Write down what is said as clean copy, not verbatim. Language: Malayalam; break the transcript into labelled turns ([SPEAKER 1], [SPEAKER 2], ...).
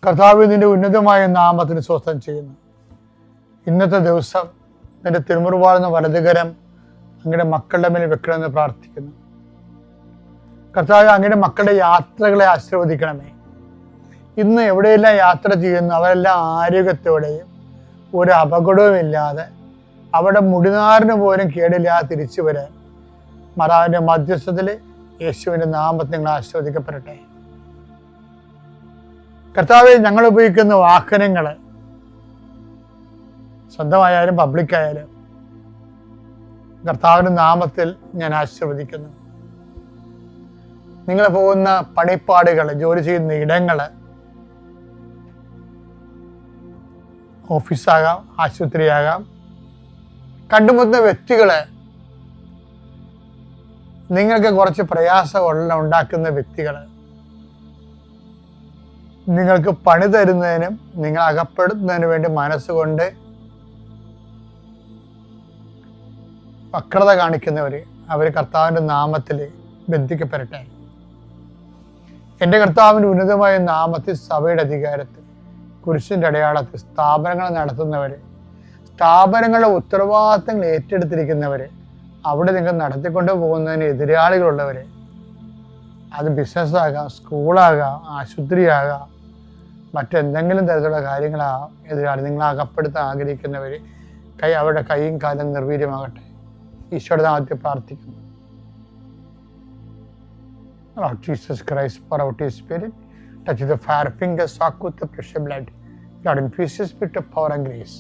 [SPEAKER 1] കർത്താവ് നിന്റെ ഉന്നതമായ നാമത്തിന് സ്വസ്ഥം ചെയ്യുന്നു. ഇന്നത്തെ ദിവസം നിന്റെ തിരുമുറുവാളുന്ന വലതുകരം അങ്ങയുടെ മക്കളുടെ മേൽ വെക്കണമെന്ന് പ്രാർത്ഥിക്കുന്നു. കർത്താവ് അങ്ങയുടെ മക്കളുടെ യാത്രകളെ ആശീർവദിക്കണമേ. ഇന്ന് എവിടെയെല്ലാം യാത്ര ചെയ്യുന്നു അവരെല്ലാം ആരോഗ്യത്തോടെയും ഒരു അപകടവുമില്ലാതെ അവിടെ മുടിനാറിന് പോലും കേടില്ലാതെ തിരിച്ചു വരാൻ മാതാവിൻ്റെ മധ്യസ്ഥത്തിൽ യേശുവിൻ്റെ നാമത്തിൽ നിങ്ങൾ ആശീർവദിക്കപ്പെടട്ടെ. കർത്താവെ, ഞങ്ങൾ ഉപയോഗിക്കുന്ന വാഹനങ്ങൾ സ്വന്തമായാലും പബ്ലിക്കായാലും കർത്താവിൻ്റെ നാമത്തിൽ ഞാൻ ആശീർവദിക്കുന്നു. നിങ്ങൾ പോകുന്ന പണിപ്പാടുകൾ, ജോലി ചെയ്യുന്ന ഇടങ്ങൾ, ഓഫീസാകാം, ആശുപത്രിയാകാം, കണ്ടുമുട്ടുന്ന വ്യക്തികളെ, നിങ്ങൾക്ക് കുറച്ച് പ്രയാസം ഉണ്ടാക്കുന്ന വ്യക്തികൾ, നിങ്ങൾക്ക് പണി തരുന്നതിനും നിങ്ങൾ അകപ്പെടുത്തുന്നതിന് വേണ്ടി മനസ്സുകൊണ്ട് വക്രത കാണിക്കുന്നവർ, അവർ കർത്താവിൻ്റെ നാമത്തിൽ ബന്ധിക്കപ്പെടട്ടെ. എൻ്റെ കർത്താവിൻ്റെ ഉന്നതമായ നാമത്തിൽ, സഭയുടെ അധികാരത്തിൽ, കുരിശിൻ്റെ അടയാളത്തിൽ സ്ഥാപനങ്ങൾ നടത്തുന്നവർ, സ്ഥാപനങ്ങളുടെ ഉത്തരവാദിത്തങ്ങൾ ഏറ്റെടുത്തിരിക്കുന്നവർ, അവിടെ നിങ്ങൾ നടത്തിക്കൊണ്ട് പോകുന്നതിന് എതിരാളികളുള്ളവർ, അത് ബിസിനസ്സാകാം, സ്കൂളാകാം, ആശുപത്രിയാകാം, മറ്റെന്തെങ്കിലും തരത്തിലുള്ള കാര്യങ്ങളാകാം, എതിരാളി നിങ്ങൾ അകപ്പെടുത്താൻ ആഗ്രഹിക്കുന്നവർ, അവരുടെ കൈയും കാലം നിർവീര്യമാകട്ടെ. ഈശോയുടെ നാമത്തിൽ പ്രാർത്ഥിക്കുന്നു. Lord Jesus Christ, pour out His Spirit, touch the fire fingers, soak with the precious blood. Lord, infuse His Spirit of power and grace.